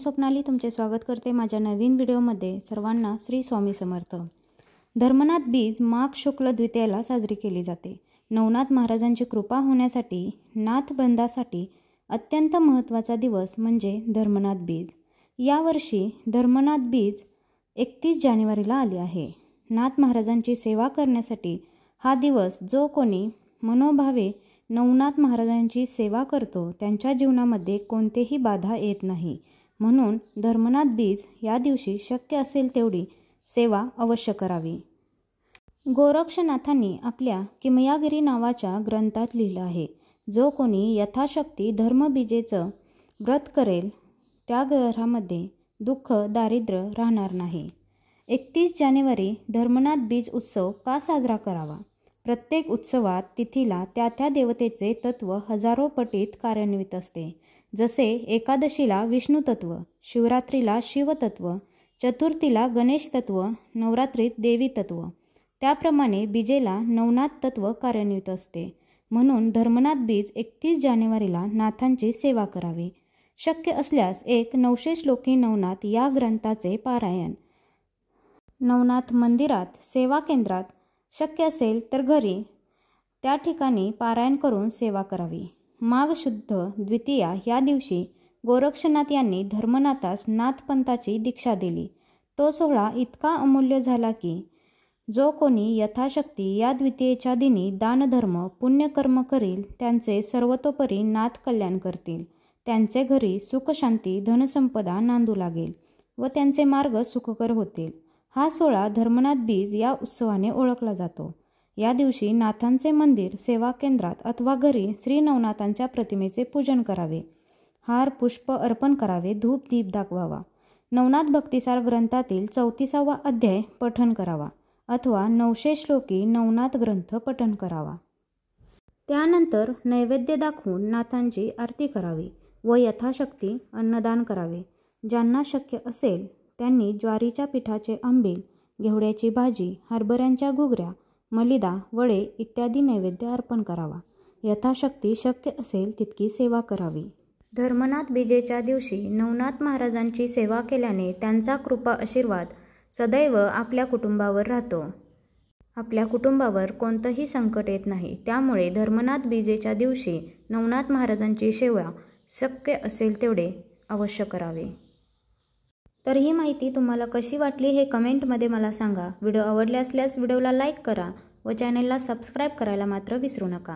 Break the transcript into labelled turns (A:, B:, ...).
A: स्वप्नाली तुमचे स्वागत करते माझ्या नवीन व्हिडिओमध्ये। सर्वांना श्री स्वामी समर्थ। धर्मनाथ बीज माघ शुक्ल द्वितीयेला साजरी केली जाते। नवनाथ महाराजांची कृपा होण्यासाठी नाथबंधासाठी अत्यंत महत्त्वाचा दिवस म्हणजे धर्मनाथ बीज। यावर्षी धर्मनाथ बीज 31 जानेवारीला आले आहे। नाथ महाराजांची सेवा करण्यासाठी हा दिवस जो कोणी मनोभावे नवनाथ महाराजांची सेवा करतो त्यांच्या जीवनामध्ये कोणतेही बाधा येत नाही। म्हणून धर्मनाथ बीज या दिवशी शक्य असेल तेवढी सेवा अवश्य करावी। गोरक्षनाथांनी आपल्या किमयागिरी नावाच्या ग्रंथात लिहिलं आहे, जो कोणी यथाशक्ती धर्मबीजेचं व्रत करेल त्या घरामध्ये दुःख दारिद्र्य राहणार नाही। 31 जानेवारी धर्मनाथ बीज उत्सव का साजरा करावा? प्रत्येक उत्सवात तिथीला त्या त्या देवतेचे तत्व हजारो पटीत कार्यान्वित असते। जसे एकादशीला विष्णू तत्व, शिवरात्रीला शिव तत्व, चतुर्थीला गणेश तत्व, नवरात्रीत देवी तत्व, त्याप्रमाणे बीजेला नवनाथ तत्व कार्यान्वित असते। म्हणून धर्मनाथ बीज 31 जानेवारीला नाथांची सेवा करावी। शक्य असल्यास एक 900 श्लोकी नवनाथ या ग्रंथाचे पारायण नवनाथ मंदिरात, सेवा केंद्रात, शक्य असेल तर घरी त्या ठिकाणी पारायण करून सेवा करावी। माघ शुद्ध द्वितीया या दिवशी गोरक्षनाथ यांनी धर्मनाथास नाथपंथाची दीक्षा दिली। तो सोहळा इतका अमूल्य झाला की जो कोणी यथाशक्ती या द्वितीयेच्या दिनी दानधर्म पुण्यकर्म करील त्यांचे सर्वतोपरी नाथ कल्याण करतील। त्यांचे घरी सुख शांती धनसंपदा नांदू लागेल व त्यांचे मार्ग सुखकर होतील। हा सोहळा धर्मनाथ बीज या उत्सवाने ओळखला जातो। या दिवशी नाथांचे मंदिर, सेवा केंद्रात अथवा घरी श्री नवनाथांच्या प्रतिमेचे पूजन करावे, हार पुष्प अर्पण करावे, धूप दीप दाखवावा, नवनाथ भक्तिसार ग्रंथातील 34वा अध्याय पठण करावा अथवा 900 श्लोकी नवनाथ ग्रंथ पठण करावा। त्यानंतर नैवेद्य दाखवून नाथांची आरती करावी व यथाशक्ती अन्नदान करावे। ज्यांना शक्य असेल त्यांनी ज्वारीच्या पिठाचे आंबील, घेवड्याची भाजी, हरभऱ्यांच्या घुगऱ्या, मलिदा, वडे इत्यादी नैवेद्य अर्पण करावा। यथाशक्ती शक्य असेल तितकी सेवा करावी। धर्मनाथ बीजेच्या दिवशी नवनाथ महाराजांची सेवा केल्याने त्यांचा कृपा आशीर्वाद सदैव आपल्या कुटुंबावर राहतो। आपल्या कुटुंबावर कोणतंही संकट येत नाही। त्यामुळे धर्मनाथ बीजेच्या दिवशी नवनाथ महाराजांची सेवा शक्य असेल तेवढे अवश्य करावे। तर ही माहिती तुम्हाला कशी वाटली हे कमेंटमध्ये मला सांगा। व्हिडिओ आवडले असल्यास व्हिडिओला लाईक करा व चॅनलला सबस्क्राईब करायला मात्र विसरू नका।